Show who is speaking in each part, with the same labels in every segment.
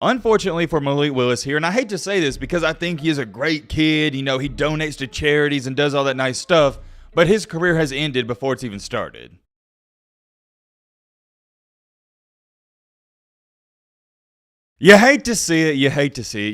Speaker 1: Unfortunately for Malik Willis here, and I hate to say this because I think he is a great kid, he donates to charities and does all that nice stuff, but his career has ended before it's even started. You hate to see it,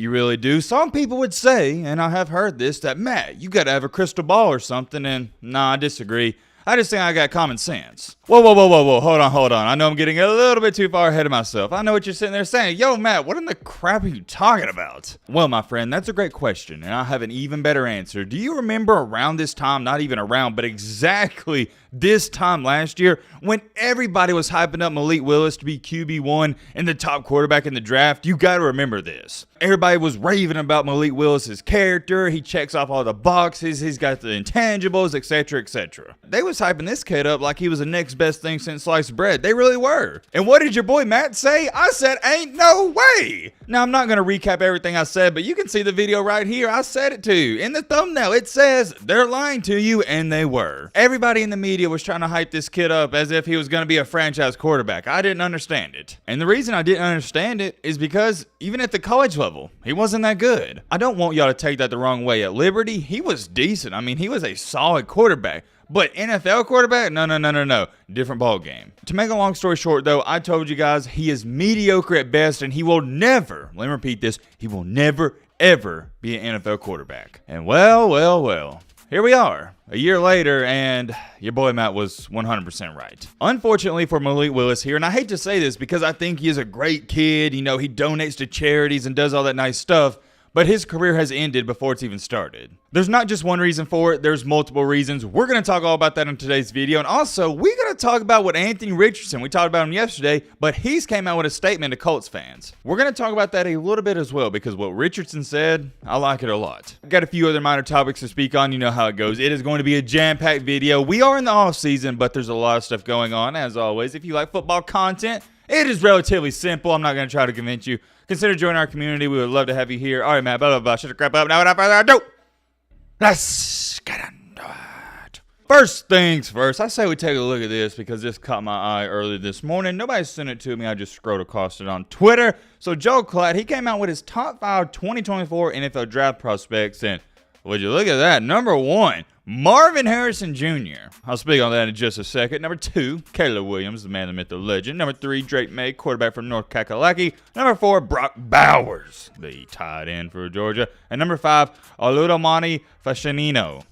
Speaker 1: you really do. Some people would say, and I have heard this, that Matt, you gotta have a crystal ball or something, and nah, I disagree. I just think I got common sense. Whoa, hold on. I know I'm getting a little bit too far ahead of myself. I know what you're sitting there saying. Yo, Matt, what in the crap are you talking about? Well, my friend, that's a great question, and I have an even better answer. Do you remember around this time, not even around, but exactly this time last year, when everybody was hyping up Malik Willis to be QB1 and the top quarterback in the draft? You gotta remember this. Everybody was raving about Malik Willis's character. He checks off all the boxes. He's got the intangibles, etc., etc. They was hyping this kid up like he was the next best thing since sliced bread. They really were. And what did your boy Matt say? I said, ain't no way. Now, I'm not going to recap everything I said, but you can see the video right here. I said it to you. In the thumbnail, it says they're lying to you, and they were. Everybody in the media was trying to hype this kid up as if he was going to be a franchise quarterback. I didn't understand it. And the reason I didn't understand it is because even at the college level, he wasn't that good. I don't want y'all to take that the wrong way. At Liberty, he was decent. I mean, he was a solid quarterback. But NFL quarterback? No. Different ball game. To make a long story short, though, I told you guys he is mediocre at best, and he will never, let me repeat this, he will never, ever be an NFL quarterback. And well, here we are, a year later, and your boy Matt was 100% right. Unfortunately for Malik Willis here, and I hate to say this because I think he is a great kid, he donates to charities and does all that nice stuff, but his career has ended before it's even started. There's not just one reason for it, there's multiple reasons. We're going to talk all about that in today's video. And also, we're going to talk about what Anthony Richardson, we talked about him yesterday, but he's came out with a statement to Colts fans. We're going to talk about that a little bit as well, because what Richardson said, I like it a lot. Got a few other minor topics to speak on, you know how it goes. It is going to be a jam-packed video. We are in the off season, but there's a lot of stuff going on, as always. If you like football content, it is relatively simple. I'm not going to try to convince you. Consider joining our community. We would love to have you here. All right, Matt, shut the crap up. Now, without further ado, let's get into it. First things first, I say we take a look at this because this caught my eye early this morning. Nobody sent it to me. I just scrolled across it on Twitter. So Joe Klatt, he came out with his top 5 2024 NFL draft prospects, and would you look at that? Number 1, Marvin Harrison Jr. I'll speak on that in just a second. Number 2, Caleb Williams, the man, the myth, the legend. Number 3, Drake May, quarterback from North Kakalaki. Number 4, Brock Bowers, the tight end for Georgia. And number 5, Oludomani Fascinino.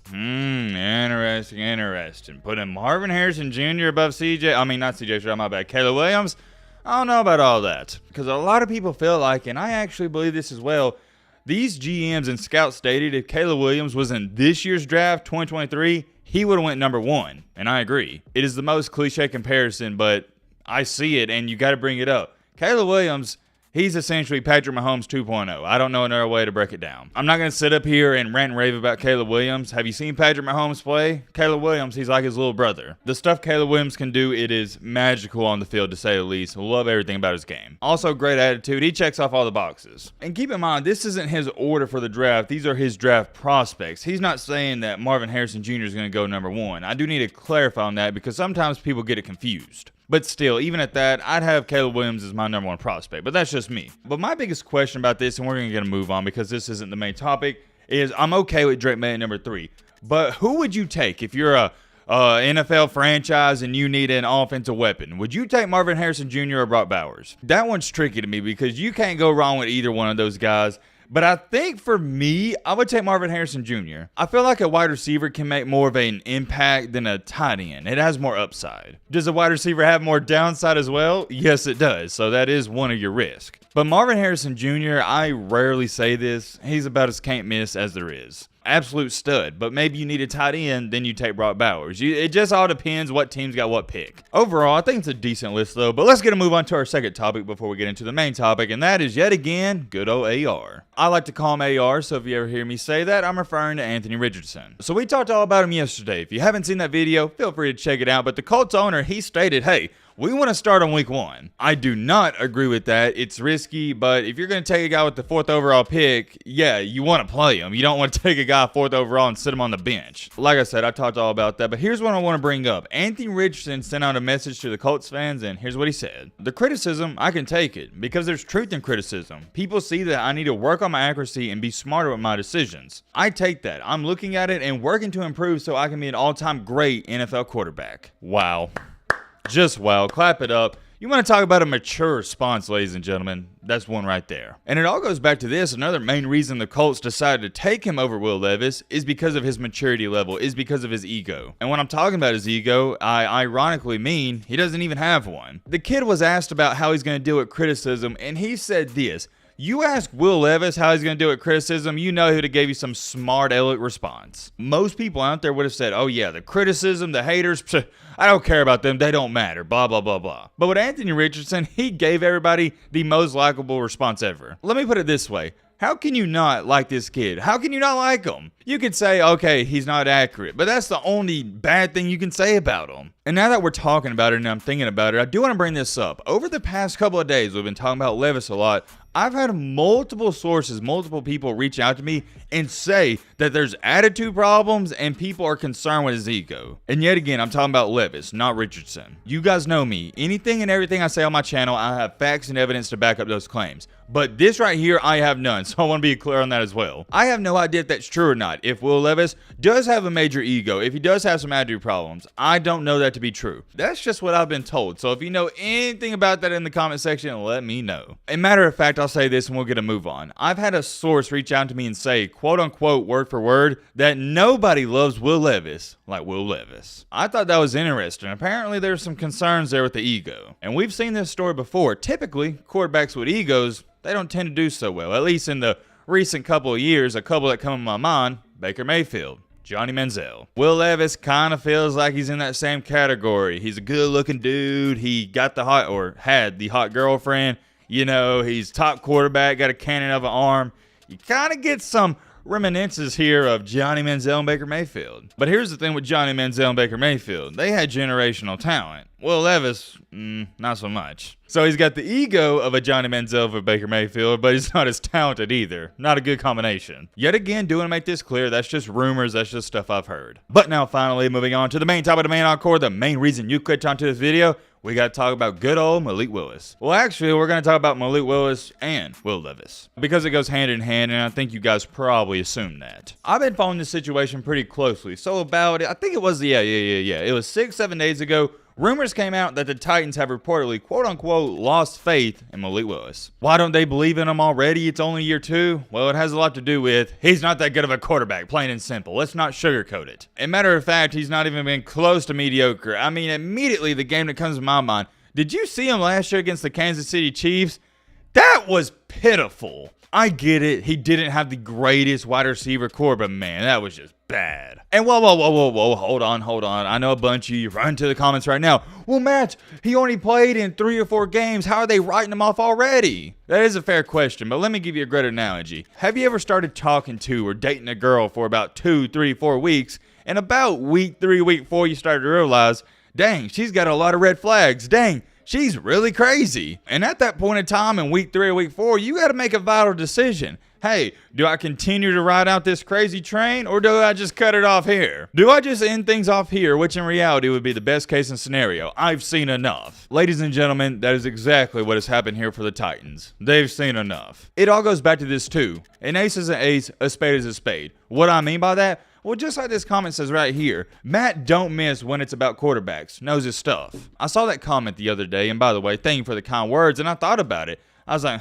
Speaker 1: Interesting. Putting Marvin Harrison Jr. above Caleb Williams. I don't know about all that, because a lot of people feel like, and I actually believe this as well, these GMs and scouts stated if Caleb Williams was in this year's draft, 2023, he would have went number 1. And I agree. It is the most cliche comparison, but I see it, and you got to bring it up. Caleb Williams, he's essentially Patrick Mahomes 2.0. I don't know another way to break it down. I'm not going to sit up here and rant and rave about Caleb Williams. Have you seen Patrick Mahomes play? Caleb Williams, he's like his little brother. The stuff Caleb Williams can do, it is magical on the field, to say the least. Love everything about his game. Also, great attitude. He checks off all the boxes. And keep in mind, this isn't his order for the draft. These are his draft prospects. He's not saying that Marvin Harrison Jr. is going to go number 1. I do need to clarify on that because sometimes people get it confused. But still, even at that, I'd have Caleb Williams as my number 1 prospect, but that's just me. But my biggest question about this, and we're going to move on because this isn't the main topic, is I'm okay with Drake May at number 3. But who would you take if you're a NFL franchise and you need an offensive weapon? Would you take Marvin Harrison Jr. or Brock Bowers? That one's tricky to me because you can't go wrong with either one of those guys. But I think for me, I would take Marvin Harrison Jr. I feel like a wide receiver can make more of an impact than a tight end. It has more upside. Does a wide receiver have more downside as well? Yes, it does. So that is one of your risks. But Marvin Harrison Jr., I rarely say this, he's about as can't miss as there is. Absolute stud, but maybe you need a tight end, then you take Brock Bowers. It just all depends what team's got what pick. Overall, I think it's a decent list though, but let's move on to our second topic before we get into the main topic, and that is yet again, good old AR. I like to call him AR, so if you ever hear me say that, I'm referring to Anthony Richardson. So we talked all about him yesterday. If you haven't seen that video, feel free to check it out, but the Colts owner, he stated, hey, we want to start on week 1. I do not agree with that. It's risky, but if you're going to take a guy with the 4th overall pick, yeah, you want to play him. You don't want to take a guy 4th overall and sit him on the bench. Like I said, I talked all about that, but here's what I want to bring up. Anthony Richardson sent out a message to the Colts fans, and here's what he said. The criticism, I can take it, because there's truth in criticism. People see that I need to work on my accuracy and be smarter with my decisions. I take that. I'm looking at it and working to improve so I can be an all-time great NFL quarterback. Wow. Just wow. Clap it up. You want to talk about a mature response, ladies and gentlemen? That's one right there. And it all goes back to this. Another main reason the Colts decided to take him over Will Levis is because of his maturity level, is because of his ego. And when I'm talking about his ego, I ironically mean he doesn't even have one. The kid was asked about how he's going to deal with criticism, and he said this. You ask Will Levis how he's going to deal with criticism, you know who to give you some smart, eloquent response. Most people out there would have said, oh yeah, the criticism, the haters, psh, I don't care about them, they don't matter, blah, blah, blah, blah. But with Anthony Richardson, he gave everybody the most likable response ever. Let me put it this way. How can you not like this kid? How can you not like him? You could say, okay, he's not accurate, but that's the only bad thing you can say about him. And now that we're talking about it and I'm thinking about it, I do want to bring this up. Over the past couple of days, we've been talking about Levis a lot. I've had multiple sources, multiple people reach out to me and say that there's attitude problems and people are concerned with his ego. And yet again, I'm talking about Levis, not Richardson. You guys know me. Anything and everything I say on my channel, I have facts and evidence to back up those claims. But this right here, I have none, so I want to be clear on that as well. I have no idea if that's true or not. If Will Levis does have a major ego, if he does have some attitude problems, I don't know that to be true. That's just what I've been told. So if you know anything about that in the comment section, let me know. A matter of fact, I'll say this and we'll get a move on. I've had a source reach out to me and say, quote unquote, word for word, that nobody loves Will Levis like Will Levis. I thought that was interesting. Apparently there's some concerns there with the ego. And we've seen this story before. Typically, quarterbacks with egos, they don't tend to do so well. At least in the recent couple of years, a couple that come in my mind, Baker Mayfield, Johnny Manziel. Will Levis kind of feels like he's in that same category. He's a good looking dude. He got the hot, or had the hot girlfriend. You know, he's top quarterback, got a cannon of an arm. You kind of get some reminiscences here of Johnny Manziel and Baker Mayfield. But here's the thing with Johnny Manziel and Baker Mayfield. They had generational talent. Will Levis, not so much. So he's got the ego of a Johnny Manziel for Baker Mayfield, but he's not as talented either. Not a good combination. Yet again, do want to make this clear, that's just rumors, that's just stuff I've heard. But now finally, moving on to the main topic of the main encore, the main reason you clicked onto this video, we got to talk about good old Malik Willis. Well, actually, we're going to talk about Malik Willis and Will Levis because it goes hand in hand, and I think you guys probably assumed that. I've been following this situation pretty closely. So about, I think it was, it was 6-7 days ago, rumors came out that the Titans have reportedly, quote-unquote, lost faith in Malik Willis. Why don't they believe in him already? It's only year 2. Well, it has a lot to do with he's not that good of a quarterback, plain and simple. Let's not sugarcoat it. As a matter of fact, he's not even been close to mediocre. I mean, immediately the game that comes to my mind, did you see him last year against the Kansas City Chiefs? That was pitiful. I get it. He didn't have the greatest wide receiver core, but man, that was just bad. And whoa, hold on. I know a bunch of you run to the comments right now. Well, Matt, he only played in 3 or 4 games. How are they writing him off already? That is a fair question, but let me give you a great analogy. Have you ever started talking to or dating a girl for about 2, 3, 4 weeks, and about week 3, week 4, you started to realize, dang, she's got a lot of red flags. Dang, she's really crazy. And at that point in time in week 3 or week 4, you got to make a vital decision. Hey, do I continue to ride out this crazy train, or do I just cut it off here? Do I just end things off here, which in reality would be the best case scenario? I've seen enough. Ladies and gentlemen, that is exactly what has happened here for the Titans. They've seen enough. It all goes back to this too. An ace is an ace, a spade is a spade. What I mean by that? Well, just like this comment says right here, Matt don't miss when it's about quarterbacks, knows his stuff. I saw that comment the other day, and by the way, thank you for the kind words, and I thought about it. I was like,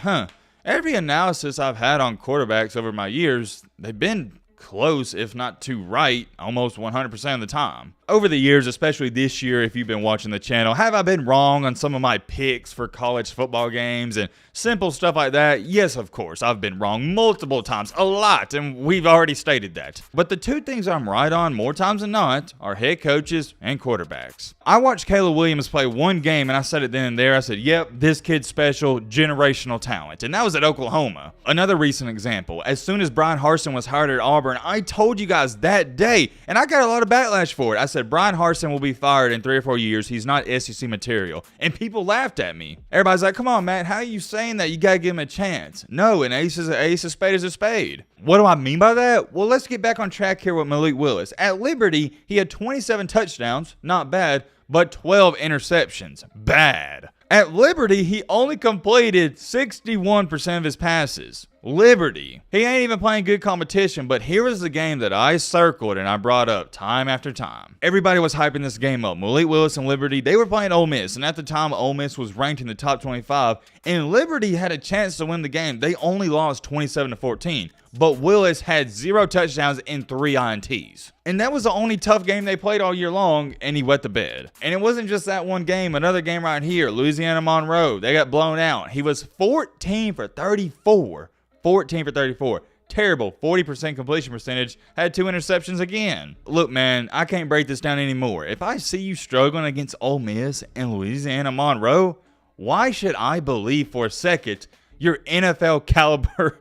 Speaker 1: every analysis I've had on quarterbacks over my years, they've been close, if not too right, almost 100% of the time. Over the years, especially this year, if you've been watching the channel, have I been wrong on some of my picks for college football games and Simple stuff like that. Yes, of course, I've been wrong multiple times, a lot, and we've already stated that. But the two things I'm right on more times than not are head coaches and quarterbacks. I watched Caleb Williams play one game, and I said it then and there. I said, yep, this kid's special, generational talent. And that was at Oklahoma. Another recent example, as soon as Brian Harsin was hired at Auburn, I told you guys that day, and I got a lot of backlash for it. I said, Brian Harsin will be fired in 3 or 4 years. He's not SEC material. And people laughed at me. Everybody's like, come on, Matt, how are you saying that? You got to give him a chance. No, an ace is an ace, a spade is a spade. What do I mean by that? Well, let's get back on track here with Malik Willis. At Liberty, he had 27 touchdowns, not bad, but 12 interceptions, bad. At Liberty, he only completed 61% of his passes. Liberty. He ain't even playing good competition, but here is the game that I circled and I brought up time after time. Everybody was hyping this game up. Malik Willis and Liberty, they were playing Ole Miss, and at the time, Ole Miss was ranked in the top 25, and Liberty had a chance to win the game. They only lost 27-14, but Willis had 0 touchdowns and 3 INTs. And that was the only tough game they played all year long, and he wet the bed. And it wasn't just that one game. Another game right here, Louisiana Monroe, they got blown out. He was 14 for 34. 14 for 34. Terrible. 40% completion percentage. Had 2 interceptions again. Look, man, I can't break this down anymore. If I see you struggling against Ole Miss and Louisiana Monroe, why should I believe for a second you're NFL caliber,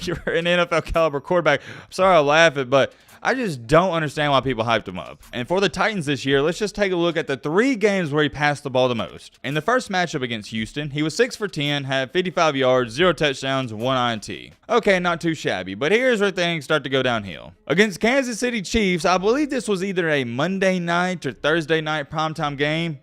Speaker 1: you're an NFL caliber quarterback? I'm sorry I laugh at, but I just don't understand why people hyped him up. And for the Titans this year, let's just take a look at the 3 games where he passed the ball the most. In the first matchup against Houston, he was 6 for 10, had 55 yards, 0 touchdowns, 1 INT. Okay, not too shabby, but here's where things start to go downhill. Against Kansas City Chiefs, I believe this was either a Monday night or Thursday night primetime game.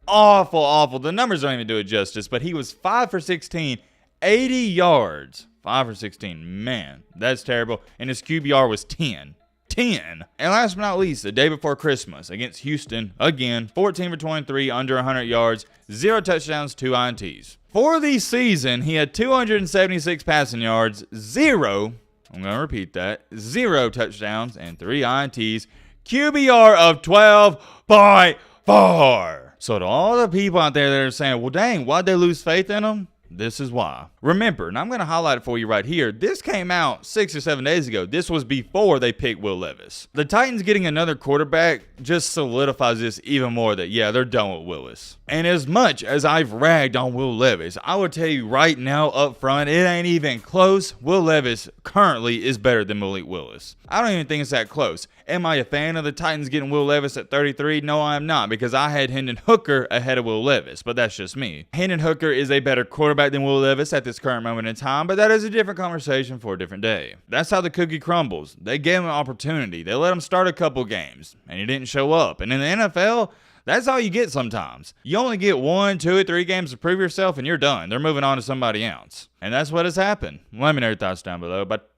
Speaker 1: Awful. The numbers don't even do it justice, but he was 5 for 16, 80 yards. 5 for 16, man, that's terrible. And his QBR was 10. And last but not least, the day before Christmas against Houston, again, 14 for 23, under 100 yards, 0 touchdowns, 2 INTs. For the season, he had 276 passing yards, 0, I'm going to repeat that, 0 touchdowns, and 3 INTs, QBR of 12.4. So to all the people out there that are saying, well, dang, why'd they lose faith in him? This is why. Remember, and I'm going to highlight it for you right here, this came out 6 or 7 days ago. This was before they picked Will Levis. The Titans getting another quarterback just solidifies this even more that, yeah, they're done with Willis. And as much as I've ragged on Will Levis, I will tell you right now up front, it ain't even close. Will Levis currently is better than Malik Willis. I don't even think it's that close. Am I a fan of the Titans getting Will Levis at 33? No, I am not, because I had Hendon Hooker ahead of Will Levis, but that's just me. Hendon Hooker is a better quarterback than Will Levis at this current moment in time, but that is a different conversation for a different day. That's how the cookie crumbles. They gave him an opportunity. They let him start a couple games, and he didn't show up. And in the NFL, that's all you get sometimes. You only get 1, 2, or 3 games to prove yourself, and you're done. They're moving on to somebody else. And that's what has happened. Let me know your thoughts down below. But,